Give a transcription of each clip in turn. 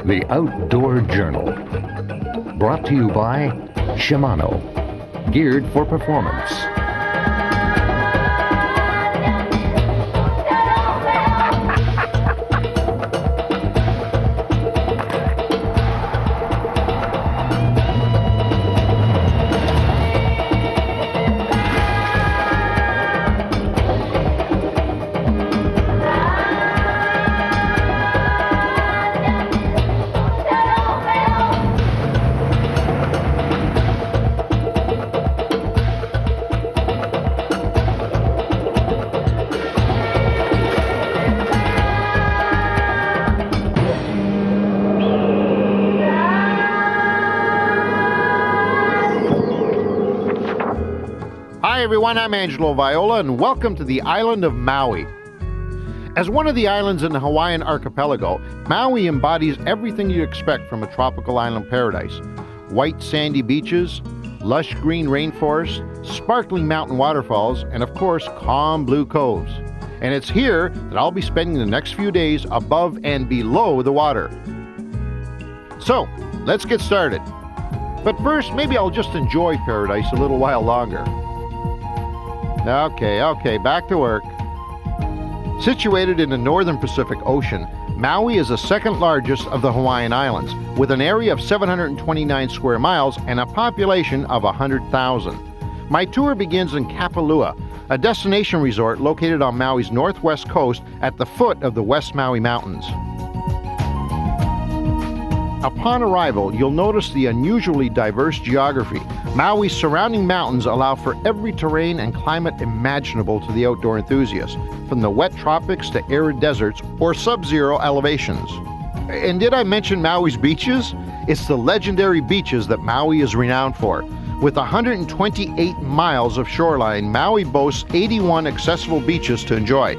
The Outdoor Journal. Brought to you by Shimano. Geared for performance. Hi everyone, I'm Angelo and welcome to the island of Maui. As one of the islands in the Hawaiian archipelago, Maui embodies everything you'd expect from a tropical island paradise. White sandy beaches, lush green rainforests, sparkling mountain waterfalls, and of course, calm blue coves. And it's here that I'll be spending the next few days above and below the water. So, let's get started. But first, maybe I'll just enjoy paradise a little while longer. Okay, back to work. Situated in the northern Pacific Ocean, Maui is the second largest of the Hawaiian Islands, with an area of 729 square miles and a population of 100,000. My tour begins in Kapalua, a destination resort located on Maui's northwest coast at the foot of the West Maui Mountains. Upon arrival, you'll notice the unusually diverse geography. Maui's surrounding mountains allow for every terrain and climate imaginable to the outdoor enthusiast, from the wet tropics to arid deserts or sub-zero elevations. And did I mention Maui's beaches? It's the legendary beaches that Maui is renowned for. With 128 miles of shoreline, Maui boasts 81 accessible beaches to enjoy.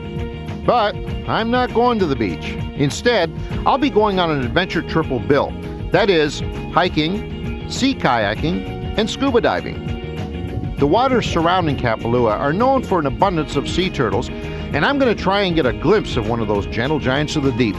But I'm not going to the beach. Instead, I'll be going on an adventure triple bill. That is, hiking, sea kayaking, and scuba diving. The waters surrounding Kapalua are known for an abundance of sea turtles, and I'm going to try and get a glimpse of one of those gentle giants of the deep.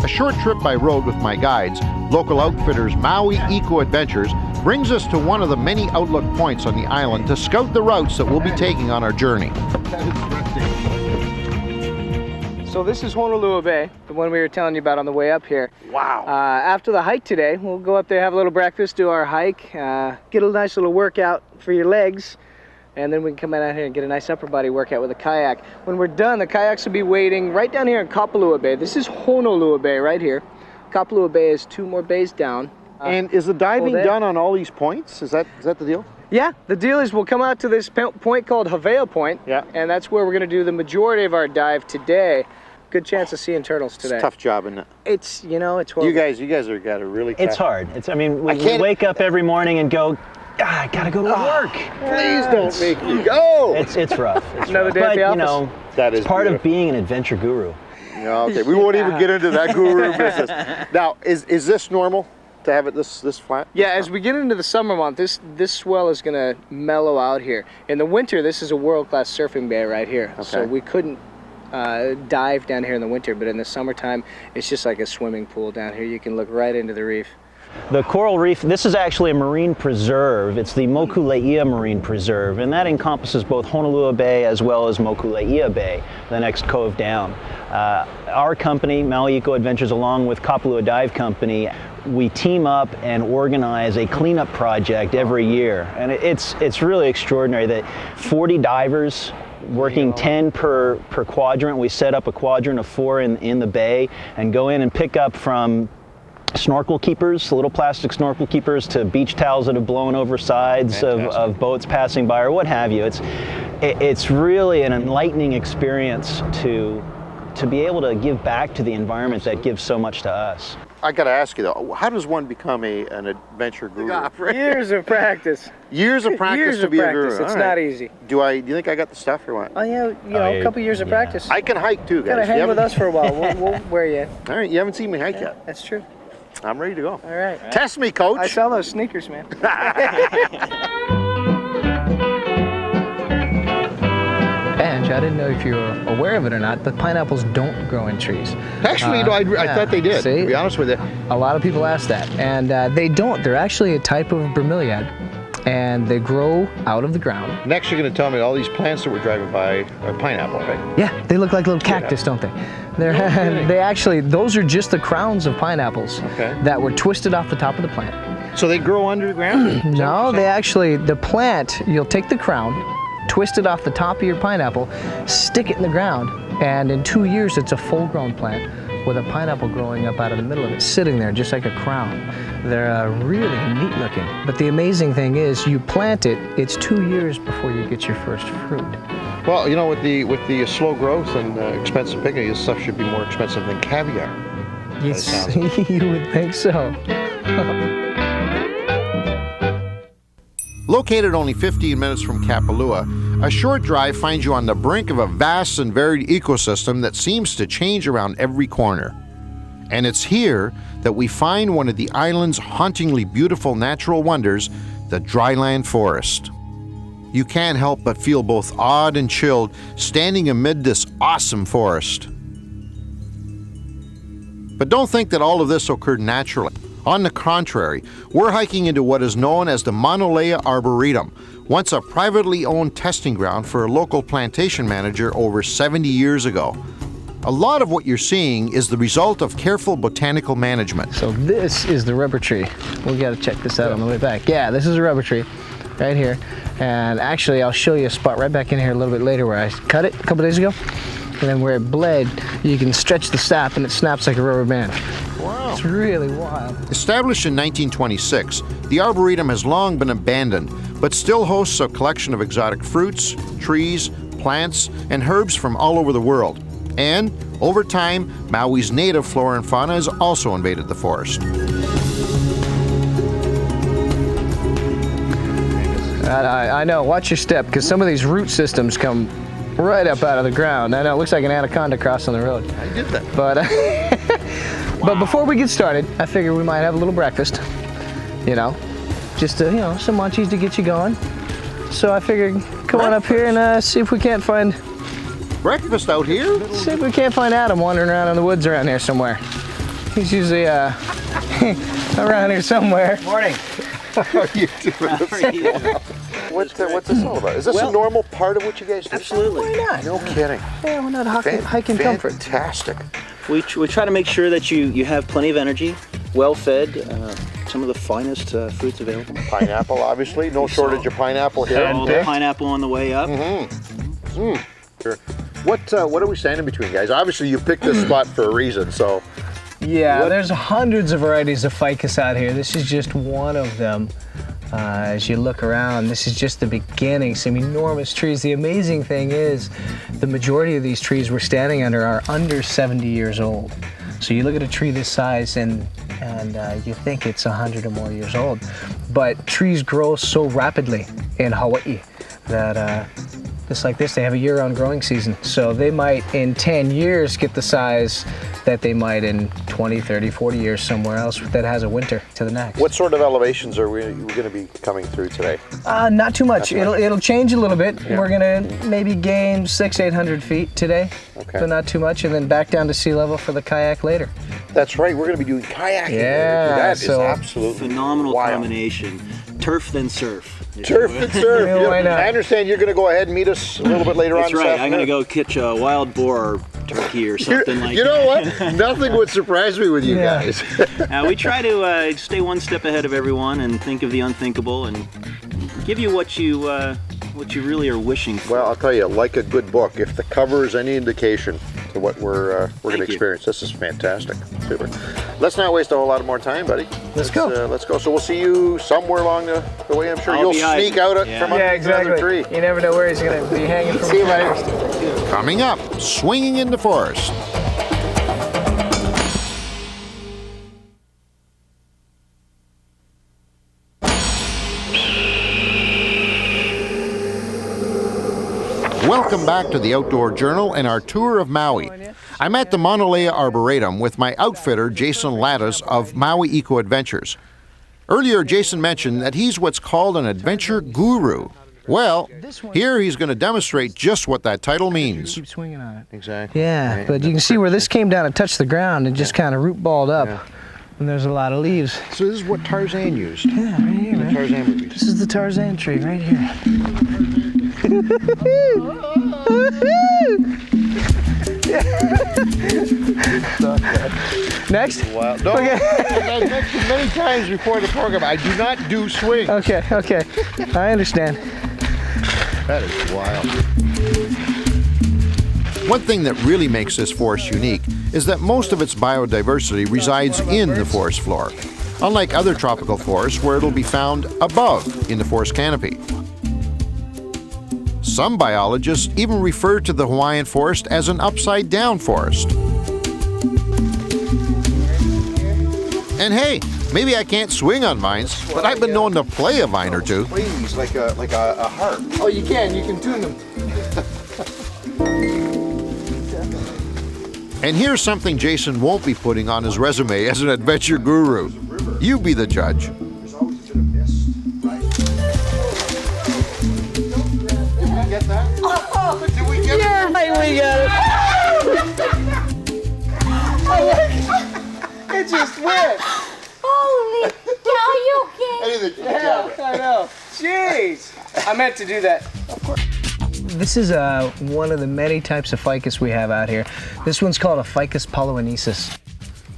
A short trip by road with my guides, local outfitters Maui Eco Adventures, brings us to one of the many outlook points on the island to scout the routes that we'll be taking on our journey. So this is Honolulu Bay, the one we were telling you about on the way up here. Wow. After the hike today, we'll go up there, have a little breakfast, do our hike, get a nice little workout for your legs, and then we can come out here and get a nice upper body workout with a kayak. When we're done, the kayaks will be waiting right down here in Kapalua Bay. This is Honolulu Bay right here. Kapalua Bay is 2 more bays down. And is the diving done on all these points? Is that the deal? Yeah, the deal is we'll come out to this point called Hawaiian Point, and that's where we're going to do the majority of our dive today. Good chance of seeing turtles today. It's a tough job, isn't it? It's, it's horrible. You guys are got a really tough... It's hard. We wake up every morning and go, I gotta go to work. Please don't make me go. It's rough. Another day at the office. That is it's part beautiful. of being an adventure guru. Okay, we won't even get into that guru business. Now, is this normal to have it this flat? Yeah, as we get into the summer month, this swell is gonna mellow out here. In the winter, this is a world-class surfing bay right here. Okay. So we couldn't dive down here in the winter, but in the summertime, it's just like a swimming pool down here. You can look right into the reef. The coral reef, this is actually a marine preserve. It's the Mokuleia Marine Preserve, and that encompasses both Honolulu Bay as well as Mokuleia Bay, the next cove down. Our company, Maui Eco Adventures, along with Kapalua Dive Company, we team up and organize a cleanup project every year. And it's really extraordinary that 40 divers working 10 per quadrant. We set up a quadrant of 4 in the bay and go in and pick up from snorkel keepers, little plastic snorkel keepers, to beach towels that have blown over sides of boats passing by or what have you. It's really an enlightening experience to be able to give back to the environment that gives so much to us. I got to ask you though, how does one become an adventure guru? Years of practice. Years of practice to be a guru. It's not easy. Do you think I got the stuff or what? Oh yeah, a couple years of practice. I can hike too, guys. You gotta hang with us for a while. We'll wear you. All right, you haven't seen me hike yet. That's true. I'm ready to go. All right. Test me, coach. I sell those sneakers, man. I didn't know if you were aware of it or not, but pineapples don't grow in trees. Actually, I thought they did, see? to be honest with you. A lot of people ask that, and they don't. They're actually a type of bromeliad, and they grow out of the ground. Next, you're going to tell me all these plants that we're driving by are pineapple, right? Yeah, they look like little cactus, don't they? They actually, those are just the crowns of pineapples that were twisted off the top of the plant. So they grow underground? No, they actually, the plant, you'll take the crown, twist it off the top of your pineapple, stick it in the ground, and in 2 years it's a full-grown plant with a pineapple growing up out of the middle of it, sitting there just like a crown. They're really neat looking. But the amazing thing is, you plant it, it's 2 years before you get your first fruit. Well, you know, with the slow growth and expensive picking, this stuff should be more expensive than caviar. Yes, you would think so. Located only 15 minutes from Kapalua, a short drive finds you on the brink of a vast and varied ecosystem that seems to change around every corner. And it's here that we find one of the island's hauntingly beautiful natural wonders, the dryland forest. You can't help but feel both awed and chilled standing amid this awesome forest. But don't think that all of this occurred naturally. On the contrary, we're hiking into what is known as the Mauna Lea Arboretum, once a privately owned testing ground for a local plantation manager over 70 years ago. A lot of what you're seeing is the result of careful botanical management. So this is the rubber tree. We got to check this out on the way back. Yeah, this is a rubber tree right here. And actually, I'll show you a spot right back in here a little bit later where I cut it a couple days ago. And then where it bled, you can stretch the sap and it snaps like a rubber band. Wow. It's really wild. Established in 1926, the Arboretum has long been abandoned, but still hosts a collection of exotic fruits, trees, plants, and herbs from all over the world. And, over time, Maui's native flora and fauna has also invaded the forest. I know, watch your step, because some of these root systems come right up out of the ground. I know, it looks like an anaconda crossing the road. I did that. But, but before we get started, I figure we might have a little breakfast, you know, just to, some munchies to get you going. So I figured, come on up here and see if we can't find... Breakfast out here? See if we can't find Adam wandering around in the woods around here somewhere. He's usually around here somewhere. Morning. How are you doing? What's this all about? Is this a normal part of what you guys do? Absolutely. Why not? No kidding. Yeah, we're not hiking comfort. Fantastic. We try to make sure that you have plenty of energy, well fed, some of the finest fruits available. Pineapple, obviously. No shortage of pineapple here. So the pineapple on the way up. Sure. What are we standing between, guys? Obviously, you picked this spot for a reason, so... Yeah, there's hundreds of varieties of ficus out here. This is just one of them. As you look around, this is just the beginning. Some enormous trees. The amazing thing is, the majority of these trees we're standing under are under 70 years old. So you look at a tree this size and you think it's 100 or more years old. But trees grow so rapidly in Hawaii that just like this, they have a year-round growing season. So they might, in 10 years, get the size that they might in 20, 30, 40 years somewhere else that has a winter to the next. What sort of elevations are we going to be coming through today? Not too much. It'll change a little bit. Yeah. We're gonna maybe gain 600-800 feet today, so not too much, and then back down to sea level for the kayak later. That's right. We're going to be doing kayaking. Yeah, That so is absolutely Phenomenal wild. Combination. Turf then surf. Turf and surf. Yeah, why not? I understand you're going to go ahead and meet us a little bit later That's on. right. This I'm going to afternoon. go catch a wild boar or turkey or something like that. You know what? Nothing would surprise me with you Yeah. guys. We try to stay one step ahead of everyone and think of the unthinkable and give you what you really are wishing for. Well, I'll tell you, like a good book, if the cover is any indication to what we're going to experience, this is fantastic. Super. Let's not waste a whole lot more time, buddy. Let's go. Let's go. So we'll see you somewhere along the way. I'm sure I'll you'll be hiding. sneak out Yeah. from Yeah, under another exactly. tree. You never know where he's gonna be hanging from. See you, buddy. Coming up, swinging in the forest. Welcome back to the Outdoor Journal and our tour of Maui. I'm at the Mauna Lea Arboretum with my outfitter, Jason Lattis of Maui Eco Adventures. Earlier, Jason mentioned that he's what's called an adventure guru. Well, here he's going to demonstrate just what that title means. Keep swinging on it. Exactly. Yeah, Right. but you can see where this came down and touched the ground and just kind of root balled up. Yeah. And there's a lot of leaves. So this is what Tarzan used. Yeah, right here, man. Tarzan movies. This is the Tarzan tree right here. Next? Wow. No, Okay. I've mentioned many times before the program, I do not do swing. Okay, okay. I understand. That is wild. One thing that really makes this forest unique is that most of its biodiversity resides in the forest floor, unlike other tropical forests where it'll be found above in the forest canopy. Some biologists even refer to the Hawaiian forest as an upside-down forest. And hey, maybe I can't swing on vines, but I've been known to play a vine or two. Please, like a harp. Oh, you can tune them. And here's something Jason won't be putting on his resume as an adventure guru. You be the judge. There's always a bit of mist, right? Did we get that? Oh, Did we get yeah, we got it. It just went. Holy cow, you okay? anything? Yeah, I know. Jeez. I meant to do that. Of course. This is one of the many types of ficus we have out here. This one's called a Ficus poloensis.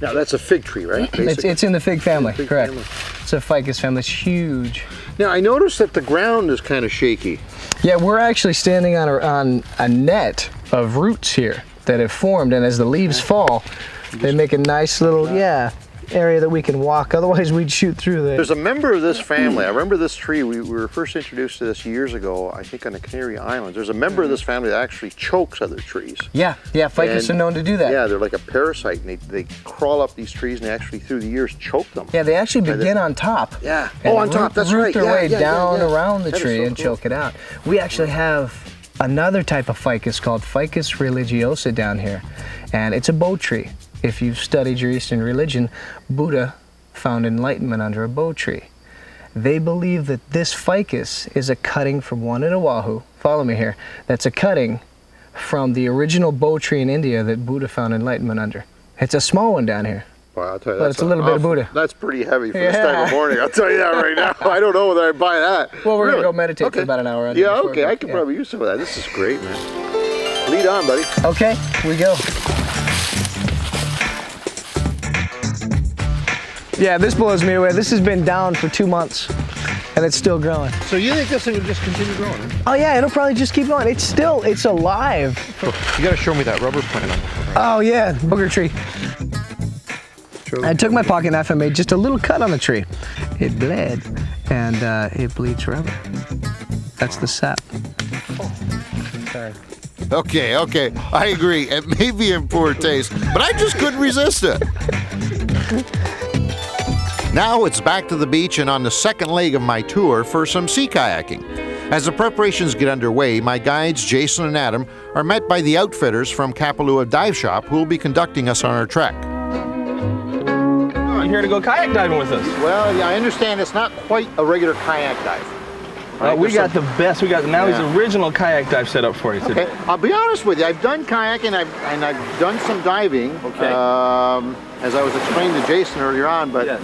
Now that's a fig tree, right? It's in the fig family, Fig correct. family. It's a ficus family. It's huge. Now I noticed that the ground is kind of shaky. Yeah, we're actually standing on a net of roots here that have formed, and as the leaves fall, they make a nice little area that we can walk. Otherwise, we'd shoot through the. There's a member of this family. I remember this tree. We were first introduced to this years ago, I think on the Canary Islands. There's a member of this family that actually chokes other trees. Yeah, ficus And- are known to do that. Yeah, they're like a parasite, and they crawl up these trees, and they actually through the years choke them. Yeah, they actually begin on top. Yeah. And Oh, on top. That's root right. their Yeah, way yeah, down yeah. around the That is tree so and cool. choke it out. We actually have another type of ficus called Ficus religiosa down here, and it's a bow tree. If you've studied your Eastern religion, Buddha found enlightenment under a bow tree. They believe that this ficus is a cutting from one in Oahu. Follow me here. That's a cutting from the original bow tree in India that Buddha found enlightenment under. It's a small one down here. Wow, I'll tell you, But it's a little bit of Buddha. That's pretty heavy for this Yeah. time of morning. I'll tell you that right now. I don't know whether I buy that. Well, we're Really? gonna go meditate Okay. for about an hour. under Yeah, before okay. we- I could yeah. probably use some of that. This is great, man. Lead on, buddy. Okay, we go. Yeah, this blows me away. This has been down for 2 months, and it's still growing. So you think this thing will just continue growing? Huh? Oh yeah, it'll probably just keep going. It's alive. You got to show me that rubber plant. Oh yeah, booger tree. I took my pocket knife and made just a little cut on the tree. It bled, and it bleeds forever. That's the sap. Sorry. Okay, I agree. It may be in poor taste, but I just couldn't resist it. Now it's back to the beach and on the second leg of my tour for some sea kayaking. As the preparations get underway, my guides Jason and Adam are met by the outfitters from Kapalua Dive Shop who will be conducting us on our trek. You here to go kayak diving with us? Well, yeah, I understand it's not quite a regular kayak dive. We got the best. We got Maui's Yeah. original kayak dive set up for you today. Okay, I'll be honest with you. I've done kayaking and I've done some diving. Okay. As I was explaining to Jason earlier on, but Yes.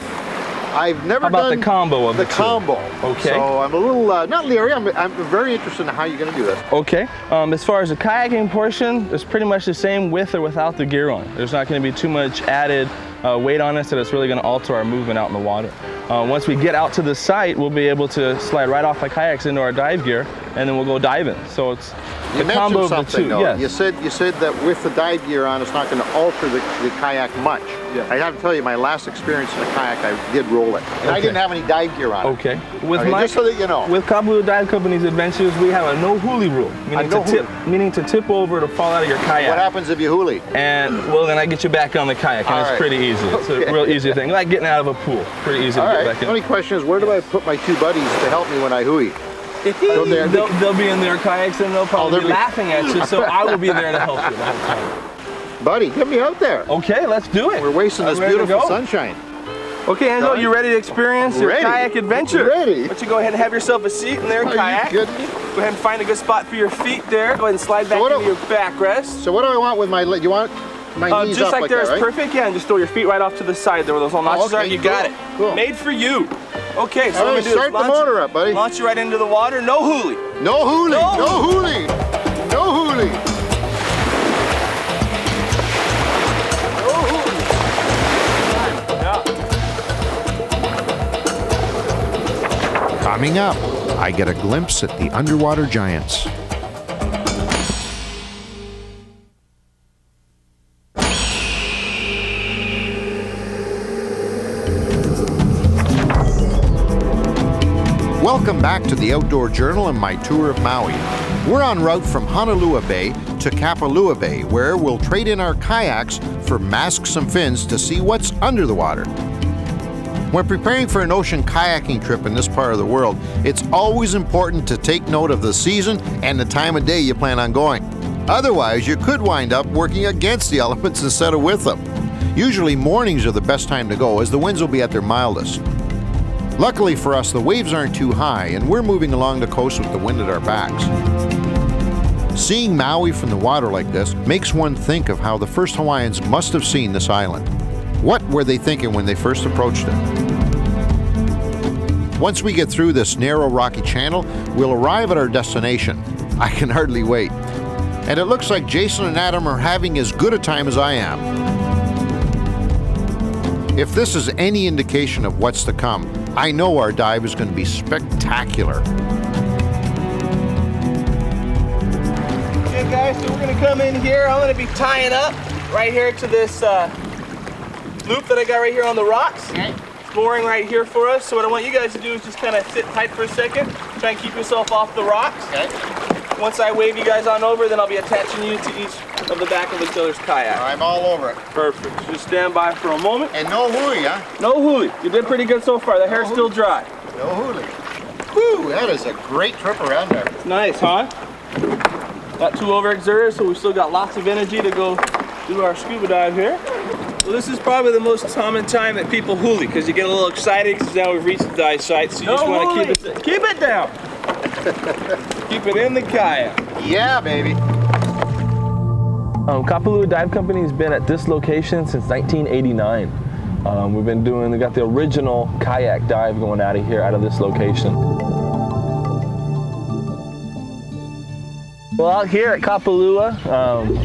I've never How about done the combo of the the two? combo. Okay. So I'm a little not leery. I'm very interested in how you're going to do this. Okay. As far as the kayaking portion, it's pretty much the same with or without the gear on. There's not going to be too much added weight on us that it's really going to alter our movement out in the water. Once we get out to the site, we'll be able to slide right off our kayaks into our dive gear, and then we'll go diving. So it's You the combo mentioned of the something two. though. Yes. You said that with the dive gear on, it's not going to alter the kayak much. Yeah. I have to tell you, my last experience in a kayak, I did roll it, and I Okay. didn't have any dive gear on. Okay. With Okay, my just so that you know. With Kapalua Dive Company's adventures, we have a no huli rule, meaning to tip over to fall out of your kayak. What happens if you huli? And well, then I get you back on the kayak, and All it's right. pretty easy. It's a real easy thing, like getting out of a pool. Pretty easy All to get right. back The in. only question is, where do I put my two buddies to help me when I hui? They'll be in their kayaks and they'll probably they'll be be- laughing at you, so I will be there to help you the whole time. Buddy, get me out there. Okay, let's do it. We're wasting this I'm ready to beautiful go. sunshine. Okay, Angelo, you ready to experience your Ready. kayak adventure? Ready. Why don't you go ahead and have yourself a seat in their Are kayak? you kidding me? Go ahead and find a good spot for your feet there. Go ahead and slide back into your backrest. So what do I want with my leg? You want my knees just up like there is that, right? perfect, yeah, and just throw your feet right off to the side there where those little notches are. You got it. Cool. Made for you. Okay, so All what right, we do start is the motor up, buddy. launch you right into the water. No hoolie. No hoolie. No. No hoolie. No hoolie. Coming up, I get a glimpse at the underwater giants. Welcome back to the Outdoor Journal and my tour of Maui. We're en route from Honolulu Bay to Kapalua Bay, where we'll trade in our kayaks for masks and fins to see what's under the water. When preparing for an ocean kayaking trip in this part of the world, it's always important to take note of the season and the time of day you plan on going. Otherwise, you could wind up working against the elements instead of with them. Usually mornings are the best time to go, as the winds will be at their mildest. Luckily for us, the waves aren't too high and we're moving along the coast with the wind at our backs. Seeing Maui from the water like this makes one think of how the first Hawaiians must have seen this island. What were they thinking when they first approached it? Once we get through this narrow rocky channel, we'll arrive at our destination. I can hardly wait. And it looks like Jason and Adam are having as good a time as I am. If this is any indication of what's to come, I know our dive is going to be spectacular. Okay guys, so we're gonna come in here. I'm gonna be tying up right here to this loop that I got right here on the rocks. Okay. It's mooring right here for us. So what I want you guys to do is just kind of sit tight for a second. Try and keep yourself off the rocks. Okay. Once I wave you guys on over, then I'll be attaching you to each of the back of each other's kayak. I'm all over it. Perfect. Just stand by for a moment. And no hoolie, huh? No hoolie. You did pretty good so far. The hair's still dry. No hoolie. Woo, that is a great trip around there. Nice, huh? Not too overexerted, so we've still got lots of energy to go do our scuba dive here. Well, this is probably the most common time that people hoolie, because you get a little excited because now we've reached the dive site, so you just want to keep it down. Keep it in the kayak. Yeah, baby. Kapalua Dive Company has been at this location since 1989. We got the original kayak dive going out of here, out of this location. Well, out here at Kapalua,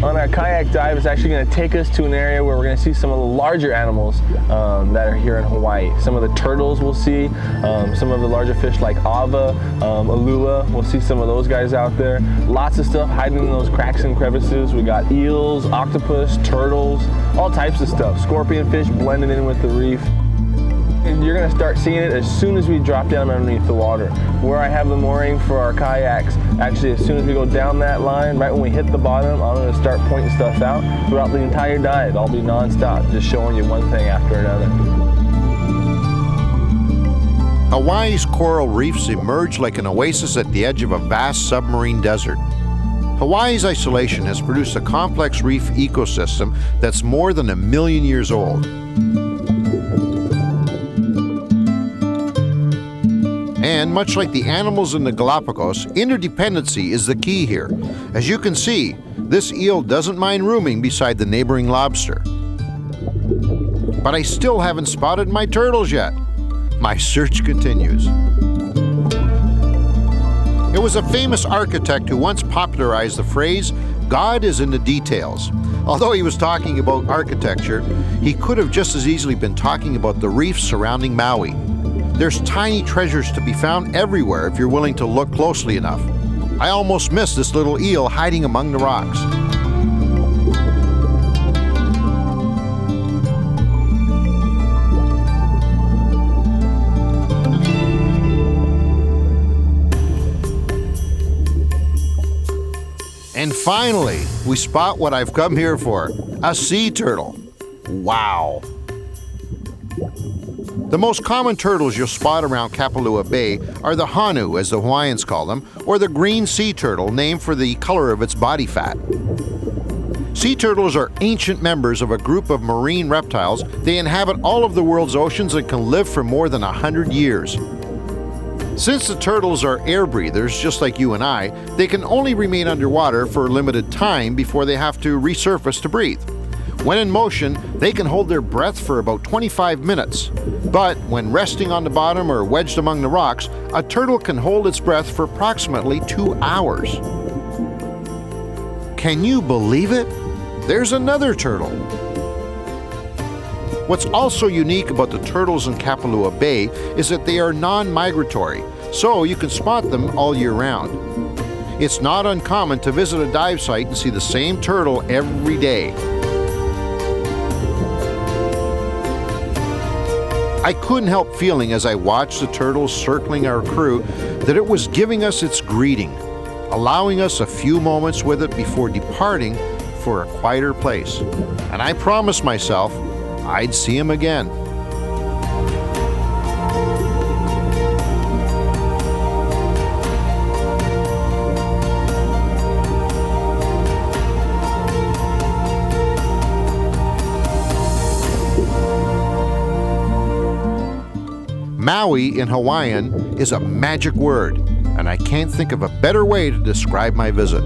on our kayak dive, is actually going to take us to an area where we're going to see some of the larger animals that are here in Hawaii. Some of the turtles we'll see, some of the larger fish like ava, alua, we'll see some of those guys out there. Lots of stuff hiding in those cracks and crevices. We got eels, octopus, turtles, all types of stuff. Scorpion fish blending in with the reef. And you're going to start seeing it as soon as we drop down underneath the water. Where I have the mooring for our kayaks, actually as soon as we go down that line, right when we hit the bottom, I'm going to start pointing stuff out throughout the entire dive. I'll be non-stop, just showing you one thing after another. Hawaii's coral reefs emerge like an oasis at the edge of a vast submarine desert. Hawaii's isolation has produced a complex reef ecosystem that's more than 1 million years old. And much like the animals in the Galapagos, interdependency is the key here. As you can see, this eel doesn't mind rooming beside the neighboring lobster. But I still haven't spotted my turtles yet. My search continues. It was a famous architect who once popularized the phrase, "God is in the details." Although he was talking about architecture, he could have just as easily been talking about the reefs surrounding Maui. There's tiny treasures to be found everywhere if you're willing to look closely enough. I almost missed this little eel hiding among the rocks. And finally, we spot what I've come here for, a sea turtle. Wow. The most common turtles you'll spot around Kapalua Bay are the hanu, as the Hawaiians call them, or the green sea turtle, named for the color of its body fat. Sea turtles are ancient members of a group of marine reptiles. They inhabit all of the world's oceans and can live for more than 100 years. Since the turtles are air breathers, just like you and I, they can only remain underwater for a limited time before they have to resurface to breathe. When in motion, they can hold their breath for about 25 minutes. But when resting on the bottom or wedged among the rocks, a turtle can hold its breath for approximately 2 hours. Can you believe it? There's another turtle. What's also unique about the turtles in Kapalua Bay is that they are non-migratory, so you can spot them all year round. It's not uncommon to visit a dive site and see the same turtle every day. I couldn't help feeling as I watched the turtles circling our crew that it was giving us its greeting, allowing us a few moments with it before departing for a quieter place. And I promised myself I'd see him again. Maui in Hawaiian is a magic word, and I can't think of a better way to describe my visit.